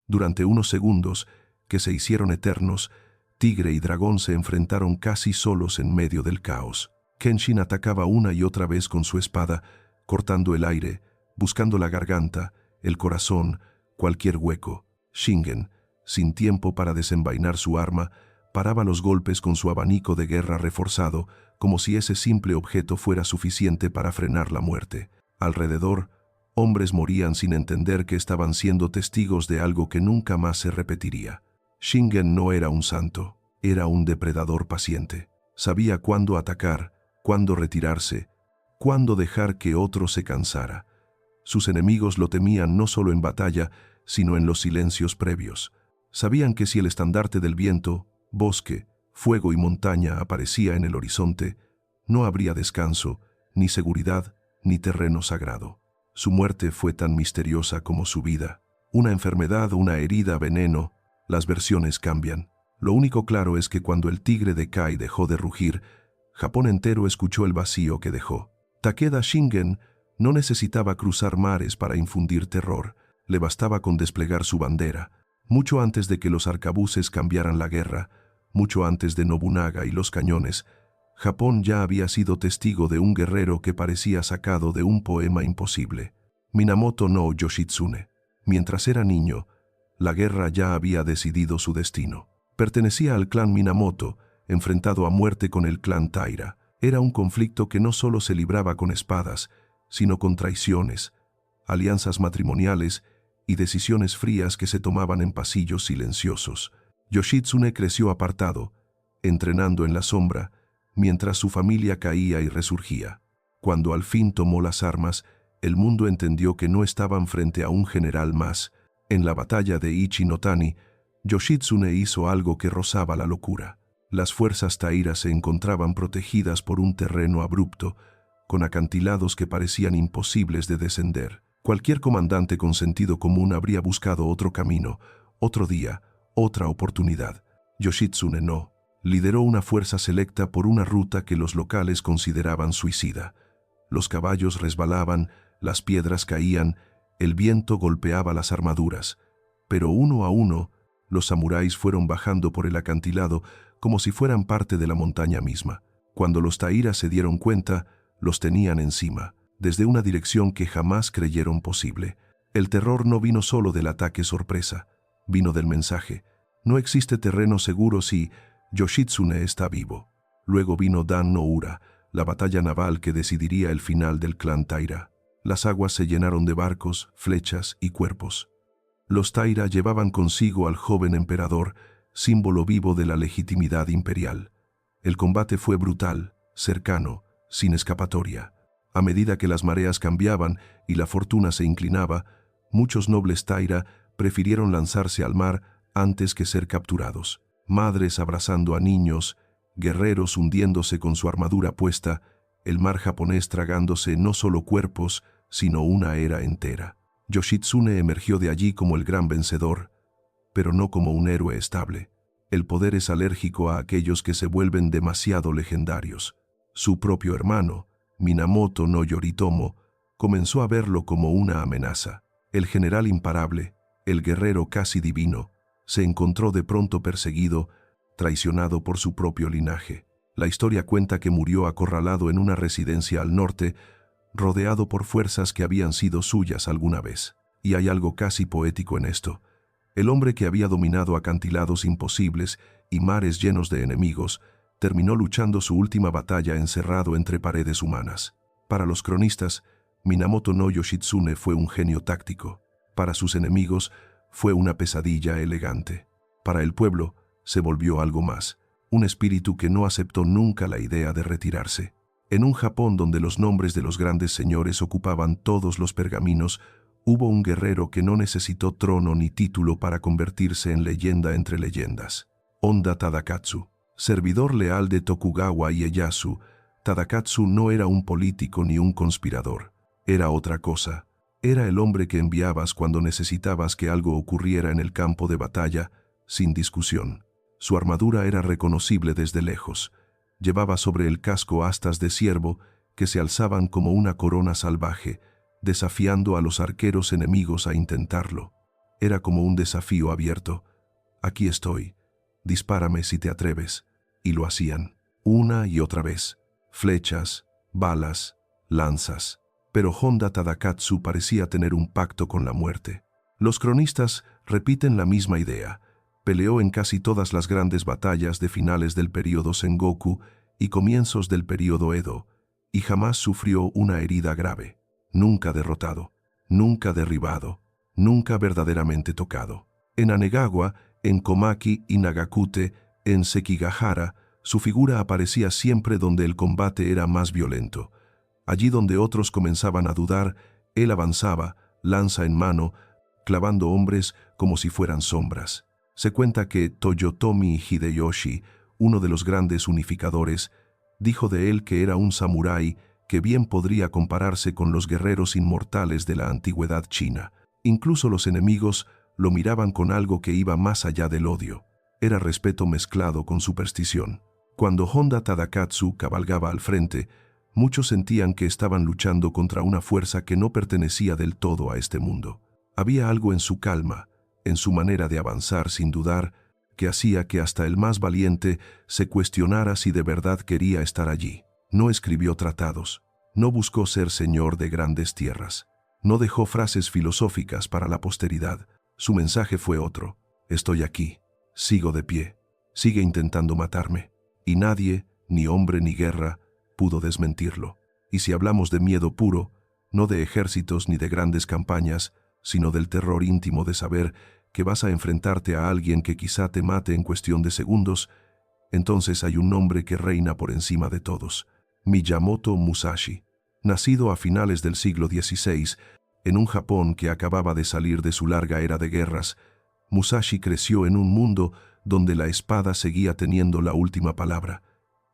Durante unos segundos, que se hicieron eternos, tigre y dragón se enfrentaron casi solos en medio del caos. Kenshin atacaba una y otra vez con su espada, cortando el aire, buscando la garganta, el corazón, cualquier hueco. Shingen, sin tiempo para desenvainar su arma, paraba los golpes con su abanico de guerra reforzado, como si ese simple objeto fuera suficiente para frenar la muerte. Alrededor, hombres morían sin entender que estaban siendo testigos de algo que nunca más se repetiría. Shingen no era un santo, era un depredador paciente. Sabía cuándo atacar, cuándo retirarse, cuándo dejar que otro se cansara. Sus enemigos lo temían no solo en batalla, sino en los silencios previos. Sabían que si el estandarte del viento, bosque, fuego y montaña aparecía en el horizonte, no habría descanso, ni seguridad, ni terreno sagrado. Su muerte fue tan misteriosa como su vida. Una enfermedad, una herida, veneno, las versiones cambian. Lo único claro es que cuando el tigre de Kai dejó de rugir, Japón entero escuchó el vacío que dejó. Takeda Shingen no necesitaba cruzar mares para infundir terror, le bastaba con desplegar su bandera. Mucho antes de que los arcabuces cambiaran la guerra, mucho antes de Nobunaga y los cañones, Japón ya había sido testigo de un guerrero que parecía sacado de un poema imposible. Minamoto no Yoshitsune. Mientras era niño, la guerra ya había decidido su destino. Pertenecía al clan Minamoto, enfrentado a muerte con el clan Taira. Era un conflicto que no solo se libraba con espadas, sino con traiciones, alianzas matrimoniales y decisiones frías que se tomaban en pasillos silenciosos. Yoshitsune creció apartado, entrenando en la sombra, mientras su familia caía y resurgía. Cuando al fin tomó las armas, el mundo entendió que no estaban frente a un general más. En la batalla de Ichi-no-Tani, Yoshitsune hizo algo que rozaba la locura. Las fuerzas Taira se encontraban protegidas por un terreno abrupto, con acantilados que parecían imposibles de descender. Cualquier comandante con sentido común habría buscado otro camino, otro día, otra oportunidad. Yoshitsune no. Lideró una fuerza selecta por una ruta que los locales consideraban suicida. Los caballos resbalaban, las piedras caían, el viento golpeaba las armaduras. Pero uno a uno, los samuráis fueron bajando por el acantilado como si fueran parte de la montaña misma. Cuando los Taira se dieron cuenta, los tenían encima, desde una dirección que jamás creyeron posible. El terror no vino solo del ataque sorpresa, vino del mensaje. No existe terreno seguro si Yoshitsune está vivo. Luego vino Dan no Ura, la batalla naval que decidiría el final del clan Taira. Las aguas se llenaron de barcos, flechas y cuerpos. Los Taira llevaban consigo al joven emperador, símbolo vivo de la legitimidad imperial. El combate fue brutal, cercano, sin escapatoria. A medida que las mareas cambiaban y la fortuna se inclinaba, muchos nobles Taira prefirieron lanzarse al mar antes que ser capturados. Madres abrazando a niños, guerreros hundiéndose con su armadura puesta, el mar japonés tragándose no solo cuerpos, sino una era entera. Yoshitsune emergió de allí como el gran vencedor, pero no como un héroe estable. El poder es alérgico a aquellos que se vuelven demasiado legendarios. Su propio hermano, Minamoto no Yoritomo, comenzó a verlo como una amenaza. El general imparable, el guerrero casi divino, se encontró de pronto perseguido, traicionado por su propio linaje. La historia cuenta que murió acorralado en una residencia al norte, rodeado por fuerzas que habían sido suyas alguna vez. Y hay algo casi poético en esto. El hombre que había dominado acantilados imposibles y mares llenos de enemigos, terminó luchando su última batalla encerrado entre paredes humanas. Para los cronistas, Minamoto no Yoshitsune fue un genio táctico. Para sus enemigos, fue una pesadilla elegante. Para el pueblo, se volvió algo más, un espíritu que no aceptó nunca la idea de retirarse. En un Japón donde los nombres de los grandes señores ocupaban todos los pergaminos, hubo un guerrero que no necesitó trono ni título para convertirse en leyenda entre leyendas. Honda Tadakatsu. Servidor leal de Tokugawa Ieyasu, Tadakatsu no era un político ni un conspirador. Era otra cosa. Era el hombre que enviabas cuando necesitabas que algo ocurriera en el campo de batalla, sin discusión. Su armadura era reconocible desde lejos. Llevaba sobre el casco astas de ciervo que se alzaban como una corona salvaje, desafiando a los arqueros enemigos a intentarlo. Era como un desafío abierto. Aquí estoy. Dispárame si te atreves. Y lo hacían, una y otra vez. Flechas, balas, lanzas. Pero Honda Tadakatsu parecía tener un pacto con la muerte. Los cronistas repiten la misma idea. Peleó en casi todas las grandes batallas de finales del período Sengoku y comienzos del período Edo, y jamás sufrió una herida grave. Nunca derrotado, nunca derribado, nunca verdaderamente tocado. En Anegawa, en Komaki y Nagakute, en Sekigahara, su figura aparecía siempre donde el combate era más violento. Allí donde otros comenzaban a dudar, él avanzaba, lanza en mano, clavando hombres como si fueran sombras. Se cuenta que Toyotomi Hideyoshi, uno de los grandes unificadores, dijo de él que era un samurái que bien podría compararse con los guerreros inmortales de la antigüedad china. Incluso los enemigos lo miraban con algo que iba más allá del odio. Era respeto mezclado con superstición. Cuando Honda Tadakatsu cabalgaba al frente, muchos sentían que estaban luchando contra una fuerza que no pertenecía del todo a este mundo. Había algo en su calma, en su manera de avanzar sin dudar, que hacía que hasta el más valiente se cuestionara si de verdad quería estar allí. No escribió tratados, no buscó ser señor de grandes tierras, no dejó frases filosóficas para la posteridad. Su mensaje fue otro: estoy aquí, sigo de pie, sigue intentando matarme. Y nadie, ni hombre ni guerra, pudo desmentirlo. Y si hablamos de miedo puro, no de ejércitos ni de grandes campañas, sino del terror íntimo de saber que vas a enfrentarte a alguien que quizá te mate en cuestión de segundos, entonces hay un nombre que reina por encima de todos: Miyamoto Musashi. Nacido a finales del siglo XVI, en un Japón que acababa de salir de su larga era de guerras, Musashi creció en un mundo donde la espada seguía teniendo la última palabra,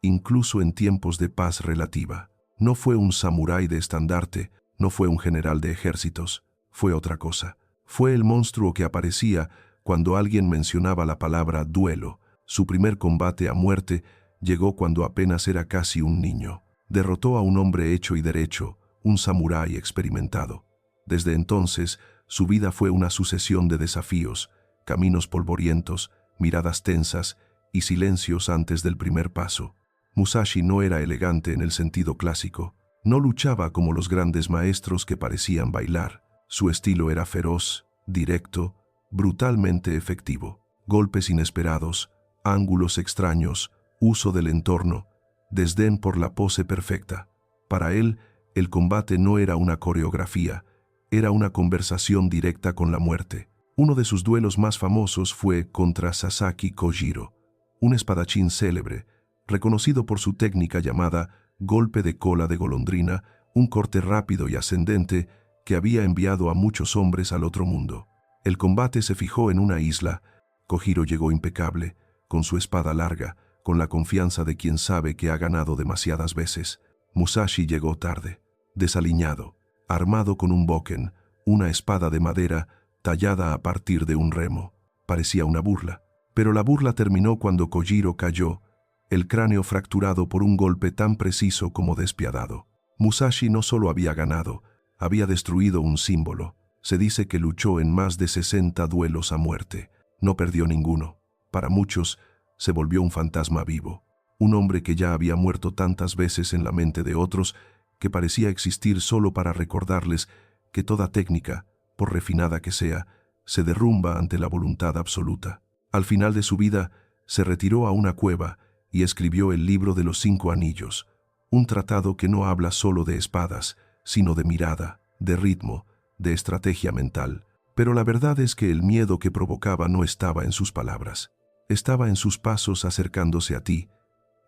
incluso en tiempos de paz relativa. No fue un samurái de estandarte, no fue un general de ejércitos, fue otra cosa. Fue el monstruo que aparecía cuando alguien mencionaba la palabra duelo. Su primer combate a muerte llegó cuando apenas era casi un niño. Derrotó a un hombre hecho y derecho, un samurái experimentado. Desde entonces, su vida fue una sucesión de desafíos, caminos polvorientos, miradas tensas y silencios antes del primer paso. Musashi no era elegante en el sentido clásico. No luchaba como los grandes maestros que parecían bailar. Su estilo era feroz, directo, brutalmente efectivo. Golpes inesperados, ángulos extraños, uso del entorno, desdén por la pose perfecta. Para él, el combate no era una coreografía, era una conversación directa con la muerte. Uno de sus duelos más famosos fue contra Sasaki Kojiro, un espadachín célebre, reconocido por su técnica llamada golpe de cola de golondrina, un corte rápido y ascendente que había enviado a muchos hombres al otro mundo. El combate se fijó en una isla. Kojiro llegó impecable, con su espada larga, con la confianza de quien sabe que ha ganado demasiadas veces. Musashi llegó tarde, desaliñado, armado con un boken, una espada de madera tallada a partir de un remo. Parecía una burla, pero la burla terminó cuando Kojiro cayó, el cráneo fracturado por un golpe tan preciso como despiadado. Musashi no solo había ganado, había destruido un símbolo. Se dice que luchó en más de 60 duelos a muerte. No perdió ninguno. Para muchos, se volvió un fantasma vivo. Un hombre que ya había muerto tantas veces en la mente de otros que parecía existir solo para recordarles que toda técnica, por refinada que sea, se derrumba ante la voluntad absoluta. Al final de su vida, se retiró a una cueva y escribió el libro de los 5 anillos, un tratado que no habla solo de espadas, sino de mirada, de ritmo, de estrategia mental. Pero la verdad es que el miedo que provocaba no estaba en sus palabras. Estaba en sus pasos acercándose a ti,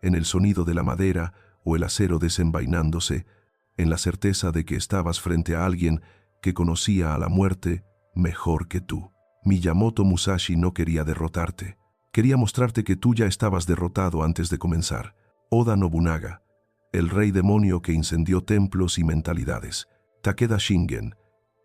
en el sonido de la madera o el acero desenvainándose, en la certeza de que estabas frente a alguien que conocía a la muerte mejor que tú. Miyamoto Musashi no quería derrotarte. Quería mostrarte que tú ya estabas derrotado antes de comenzar. Oda Nobunaga, el rey demonio que incendió templos y mentalidades. Takeda Shingen,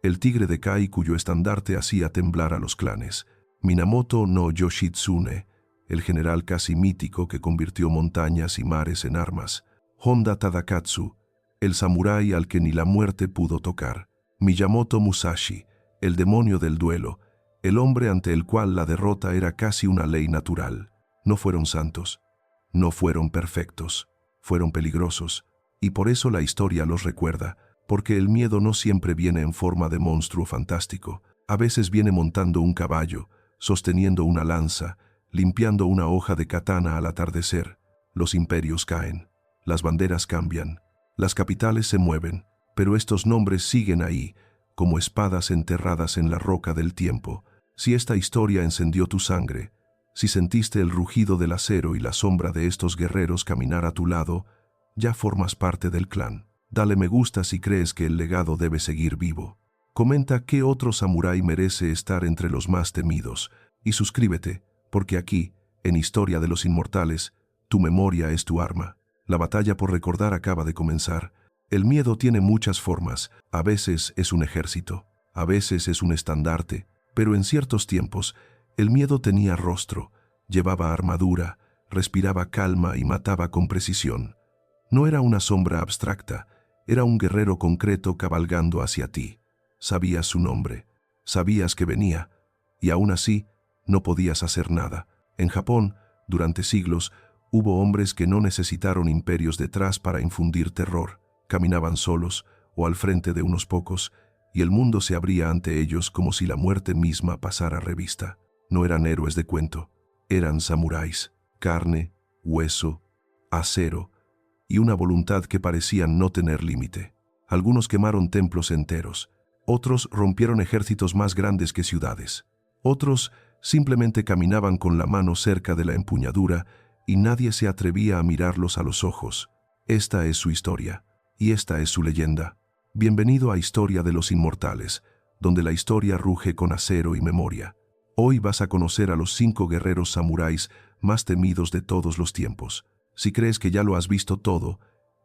el tigre de Kai cuyo estandarte hacía temblar a los clanes. Minamoto no Yoshitsune, el general casi mítico que convirtió montañas y mares en armas. Honda Tadakatsu, el samurái al que ni la muerte pudo tocar. Miyamoto Musashi, el demonio del duelo, el hombre ante el cual la derrota era casi una ley natural. No fueron santos, no fueron perfectos, fueron peligrosos, y por eso la historia los recuerda, porque el miedo no siempre viene en forma de monstruo fantástico, a veces viene montando un caballo, sosteniendo una lanza, limpiando una hoja de katana al atardecer. Los imperios caen, las banderas cambian, las capitales se mueven, pero estos nombres siguen ahí, como espadas enterradas en la roca del tiempo. Si esta historia encendió tu sangre, si sentiste el rugido del acero y la sombra de estos guerreros caminar a tu lado, ya formas parte del clan. Dale me gusta si crees que el legado debe seguir vivo. Comenta qué otro samurái merece estar entre los más temidos, y suscríbete, porque aquí, en Historia de los Inmortales, tu memoria es tu arma. La batalla por recordar acaba de comenzar. El miedo tiene muchas formas, a veces es un ejército, a veces es un estandarte, pero en ciertos tiempos, el miedo tenía rostro, llevaba armadura, respiraba calma y mataba con precisión. No era una sombra abstracta, era un guerrero concreto cabalgando hacia ti. Sabías su nombre, sabías que venía, y aún así no podías hacer nada. En Japón, durante siglos, hubo hombres que no necesitaron imperios detrás para infundir terror. Caminaban solos o al frente de unos pocos, y el mundo se abría ante ellos como si la muerte misma pasara revista. No eran héroes de cuento, eran samuráis, carne, hueso, acero, y una voluntad que parecían no tener límite. Algunos quemaron templos enteros, otros rompieron ejércitos más grandes que ciudades, otros simplemente caminaban con la mano cerca de la empuñadura y nadie se atrevía a mirarlos a los ojos. Esta es su historia, y esta es su leyenda. Bienvenido a Historia de los Inmortales, donde la historia ruge con acero y memoria. Hoy vas a conocer a los 5 guerreros samuráis más temidos de todos los tiempos. Si crees que ya lo has visto todo,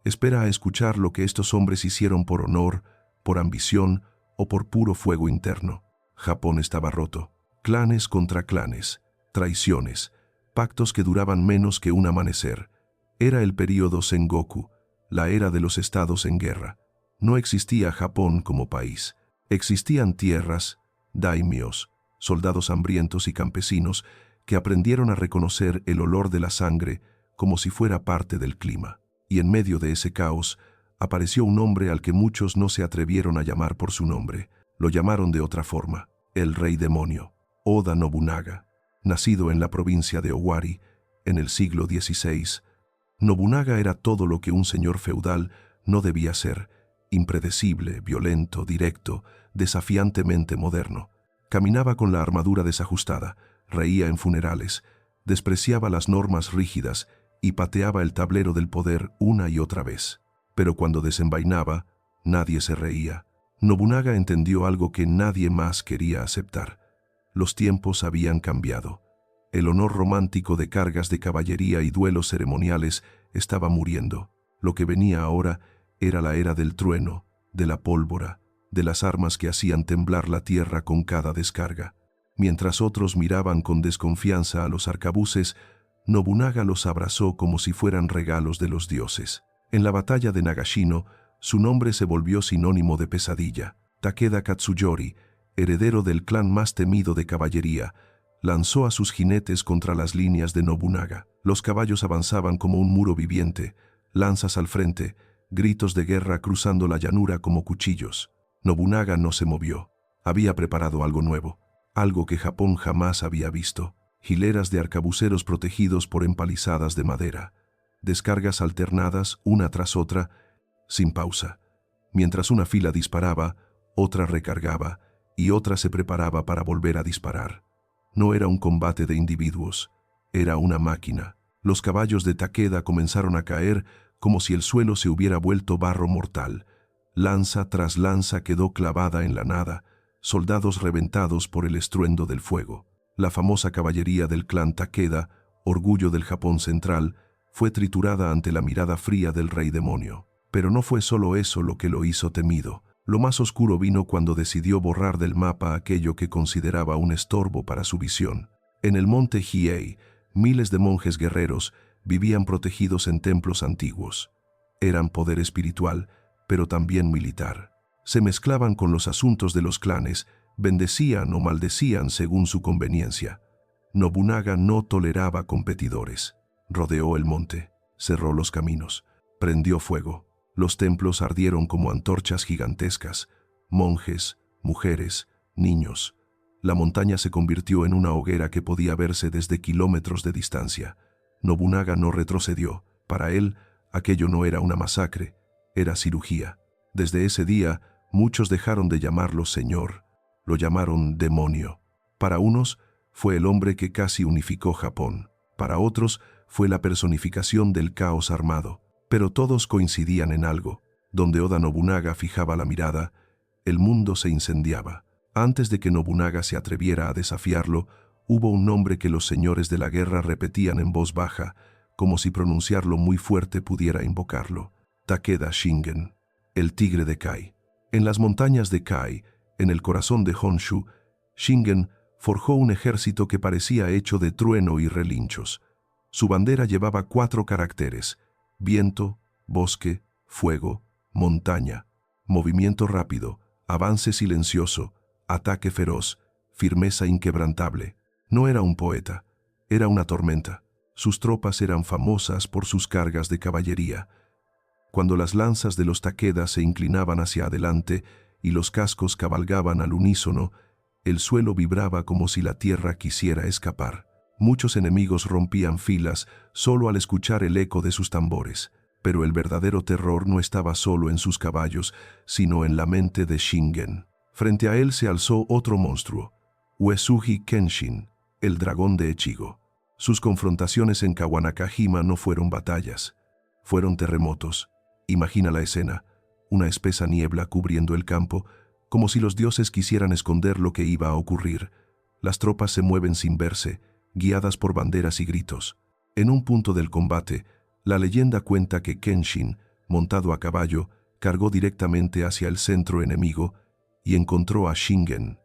espera a escuchar lo que estos hombres hicieron por honor, por ambición o por puro fuego interno. Japón estaba roto. Clanes contra clanes, traiciones, pactos que duraban menos que un amanecer. Era el período Sengoku, la era de los estados en guerra. No existía Japón como país. Existían tierras, daimios, soldados hambrientos y campesinos que aprendieron a reconocer el olor de la sangre como si fuera parte del clima. Y en medio de ese caos, apareció un hombre al que muchos no se atrevieron a llamar por su nombre. Lo llamaron de otra forma, el Rey Demonio, Oda Nobunaga. Nacido en la provincia de Owari, en el siglo XVI, Nobunaga era todo lo que un señor feudal no debía ser: impredecible, violento, directo, desafiantemente moderno. Caminaba con la armadura desajustada, reía en funerales, despreciaba las normas rígidas y pateaba el tablero del poder una y otra vez. Pero cuando desenvainaba, nadie se reía. Nobunaga entendió algo que nadie más quería aceptar. Los tiempos habían cambiado. El honor romántico de cargas de caballería y duelos ceremoniales estaba muriendo. Lo que venía ahora era la era del trueno, de la pólvora, de las armas que hacían temblar la tierra con cada descarga. Mientras otros miraban con desconfianza a los arcabuces, Nobunaga los abrazó como si fueran regalos de los dioses. En la batalla de Nagashino, su nombre se volvió sinónimo de pesadilla. Takeda Katsuyori, heredero del clan más temido de caballería, lanzó a sus jinetes contra las líneas de Nobunaga. Los caballos avanzaban como un muro viviente, lanzas al frente, gritos de guerra cruzando la llanura como cuchillos. Nobunaga no se movió. Había preparado algo nuevo, algo que Japón jamás había visto. Hileras de arcabuceros protegidos por empalizadas de madera, descargas alternadas una tras otra, sin pausa. Mientras una fila disparaba, otra recargaba y otra se preparaba para volver a disparar. No era un combate de individuos, era una máquina. Los caballos de Takeda comenzaron a caer como si el suelo se hubiera vuelto barro mortal. Lanza tras lanza quedó clavada en la nada, soldados reventados por el estruendo del fuego. La famosa caballería del clan Takeda, orgullo del Japón central, fue triturada ante la mirada fría del Rey Demonio. Pero no fue solo eso lo que lo hizo temido. Lo más oscuro vino cuando decidió borrar del mapa aquello que consideraba un estorbo para su visión. En el monte Hiei, miles de monjes guerreros vivían protegidos en templos antiguos. Eran poder espiritual, pero también militar. Se mezclaban con los asuntos de los clanes, bendecían o maldecían según su conveniencia. Nobunaga no toleraba competidores. Rodeó el monte, cerró los caminos, prendió fuego. Los templos ardieron como antorchas gigantescas. Monjes, mujeres, niños. La montaña se convirtió en una hoguera que podía verse desde kilómetros de distancia. Nobunaga no retrocedió. Para él, aquello no era una masacre, era cirugía. Desde ese día, muchos dejaron de llamarlo señor, lo llamaron demonio. Para unos, fue el hombre que casi unificó Japón. Para otros, fue la personificación del caos armado. Pero todos coincidían en algo. Donde Oda Nobunaga fijaba la mirada, el mundo se incendiaba. Antes de que Nobunaga se atreviera a desafiarlo, hubo un nombre que los señores de la guerra repetían en voz baja, como si pronunciarlo muy fuerte pudiera invocarlo. Takeda Shingen, el tigre de Kai. En las montañas de Kai, en el corazón de Honshu, Shingen forjó un ejército que parecía hecho de trueno y relinchos. Su bandera llevaba 4 caracteres: viento, bosque, fuego, montaña, movimiento rápido, avance silencioso, ataque feroz, firmeza inquebrantable. No era un poeta, era una tormenta. Sus tropas eran famosas por sus cargas de caballería. Cuando las lanzas de los Takeda se inclinaban hacia adelante y los cascos cabalgaban al unísono, el suelo vibraba como si la tierra quisiera escapar. Muchos enemigos rompían filas solo al escuchar el eco de sus tambores, pero el verdadero terror no estaba solo en sus caballos, sino en la mente de Shingen. Frente a él se alzó otro monstruo, Uesugi Kenshin, el dragón de Echigo. Sus confrontaciones en Kawanakajima no fueron batallas, fueron terremotos. Imagina la escena, una espesa niebla cubriendo el campo, como si los dioses quisieran esconder lo que iba a ocurrir. Las tropas se mueven sin verse, guiadas por banderas y gritos. En un punto del combate, la leyenda cuenta que Kenshin, montado a caballo, cargó directamente hacia el centro enemigo y encontró a Shingen,